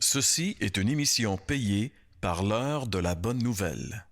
Ceci est une émission payée par l'heure de la bonne nouvelle.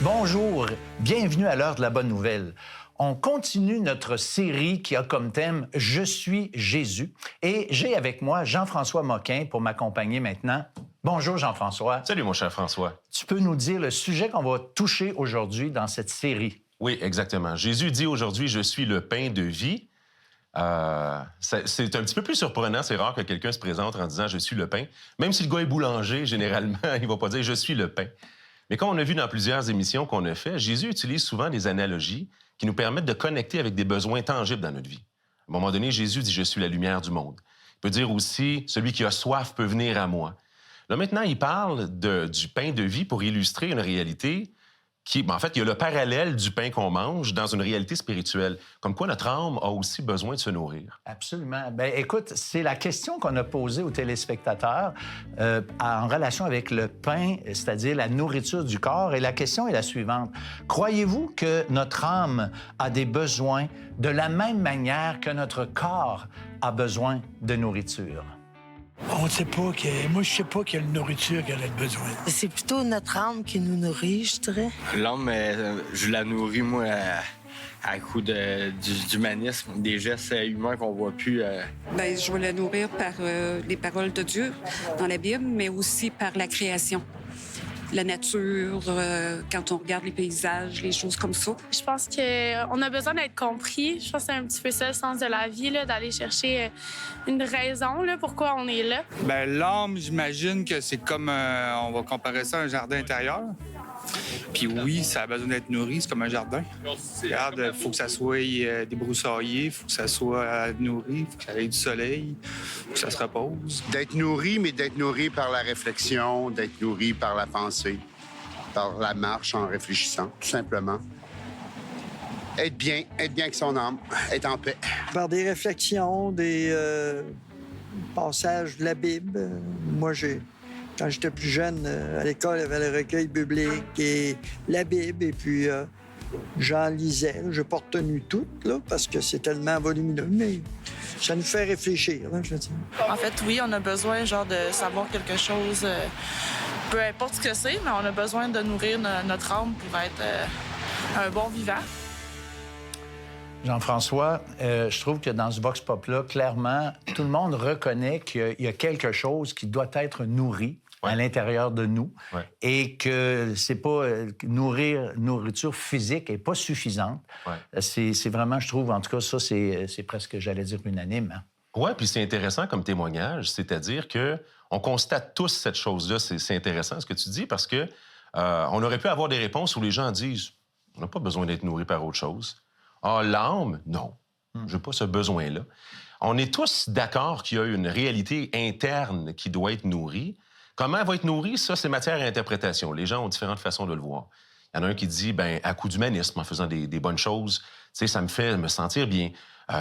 Bonjour, bienvenue à l'heure de la bonne nouvelle. On continue notre série qui a comme thème « Je suis Jésus » et j'ai avec moi Jean-François Moquin pour m'accompagner maintenant. Bonjour Jean-François. Salut mon cher François. Tu peux nous dire le sujet qu'on va toucher aujourd'hui dans cette série? Oui, exactement. Jésus dit aujourd'hui « Je suis le pain de vie ». C'est un petit peu plus surprenant. C'est rare que quelqu'un se présente en disant « Je suis le pain ». Même si le gars est boulanger, généralement, il va pas dire « Je suis le pain ». Mais comme on a vu dans plusieurs émissions qu'on a fait, Jésus utilise souvent des analogies qui nous permettent de connecter avec des besoins tangibles dans notre vie. À un moment donné, Jésus dit « Je suis la lumière du monde ». Il peut dire aussi « Celui qui a soif peut venir à moi ». Là, maintenant, il parle du pain de vie pour illustrer une réalité qui... En fait, il y a le parallèle du pain qu'on mange dans une réalité spirituelle. Comme quoi, notre âme a aussi besoin de se nourrir. Absolument. Bien, écoute, c'est la question qu'on a posée aux téléspectateurs en relation avec le pain, c'est-à-dire la nourriture du corps. Et la question est la suivante. Croyez-vous que notre âme a des besoins de la même manière que notre corps a besoin de nourriture? On ne sait pas moi, je sais pas quelle nourriture qu'elle a besoin. C'est plutôt notre âme qui nous nourrit, je dirais. L'âme, je la nourris, moi, à coup d'humanisme, des gestes humains qu'on voit plus. Bien, je vais la nourrir par les paroles de Dieu dans la Bible, mais aussi par la création. La nature, quand on regarde les paysages, les choses comme ça. Je pense qu'on a besoin d'être compris. Je pense que c'est un petit peu ça le sens de la vie, là, d'aller chercher une raison là, pourquoi on est là. Bien, l'âme, j'imagine que c'est comme, on va comparer ça à un jardin intérieur. Puis oui, ça a besoin d'être nourri, c'est comme un jardin. Regarde, il faut que ça soit débroussaillé, il faut que ça soit nourri, il faut que ça ait du soleil, il faut que ça se repose. D'être nourri, mais d'être nourri par la réflexion, d'être nourri par la pensée, par la marche en réfléchissant, tout simplement. Être bien avec son âme, être en paix. Par des réflexions, des passages de la Bible. Moi, quand j'étais plus jeune, à l'école, il y avait le recueil biblique et la Bible. Et puis, j'en lisais. Je n'ai pas retenu tout, là, parce que c'est tellement volumineux. Mais ça nous fait réfléchir, là, je veux dire. En fait, oui, on a besoin genre de savoir quelque chose, peu importe ce que c'est, mais on a besoin de nourrir notre âme pour être un bon vivant. Jean-François, je trouve que dans ce vox pop-là, clairement, tout le monde reconnaît qu'il y a quelque chose qui doit être nourri à l'intérieur de nous et que c'est pas nourriture physique est pas suffisante. C'est vraiment, je trouve, en tout cas, ça, c'est presque, j'allais dire, unanime. Hein? Oui, puis c'est intéressant comme témoignage, c'est-à-dire que on constate tous cette chose-là. C'est intéressant ce que tu dis parce que on aurait pu avoir des réponses où les gens disent « On n'a pas besoin d'être nourri par autre chose. » Ah, l'âme, non. Je n'ai pas ce besoin-là. On est tous d'accord qu'il y a une réalité interne qui doit être nourrie. Comment elle va être nourrie, ça, c'est matière à interprétation. Les gens ont différentes façons de le voir. Il y en a un qui dit, ben, à coup d'humanisme, en faisant des bonnes choses, tu sais, ça me fait me sentir bien.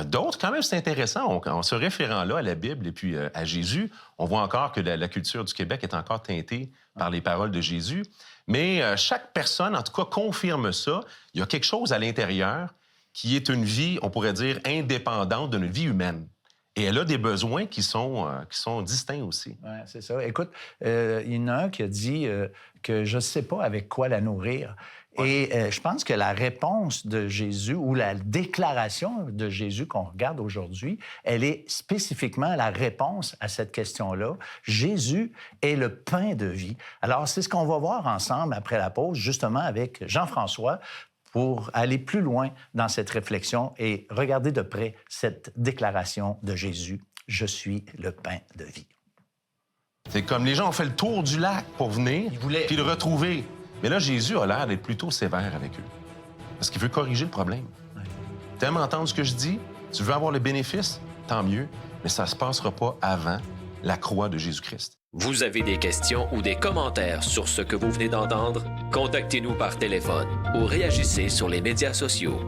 D'autres, quand même, c'est intéressant. En se référant là à la Bible et puis à Jésus, on voit encore que la culture du Québec est encore teintée par les paroles de Jésus. Mais chaque personne, en tout cas, confirme ça. Il y a quelque chose à l'intérieur qui est une vie, on pourrait dire, indépendante d'une vie humaine. Et elle a des besoins qui sont distincts aussi. Oui, c'est ça. Écoute, il y en a un qui a dit que je ne sais pas avec quoi la nourrir. Et je pense que la réponse de Jésus ou la déclaration de Jésus qu'on regarde aujourd'hui, elle est spécifiquement la réponse à cette question-là. Jésus est le pain de vie. Alors, c'est ce qu'on va voir ensemble après la pause, justement avec Jean-François, pour aller plus loin dans cette réflexion et regarder de près cette déclaration de Jésus. Je suis le pain de vie. C'est comme les gens ont fait le tour du lac pour venir puis le retrouver. Mais là, Jésus a l'air d'être plutôt sévère avec eux. Parce qu'il veut corriger le problème. T'aimes entendre ce que je dis? Tu veux avoir le bénéfice? Tant mieux, mais ça ne se passera pas avant la croix de Jésus-Christ. Vous avez des questions ou des commentaires sur ce que vous venez d'entendre? Contactez-nous par téléphone ou réagissez sur les médias sociaux.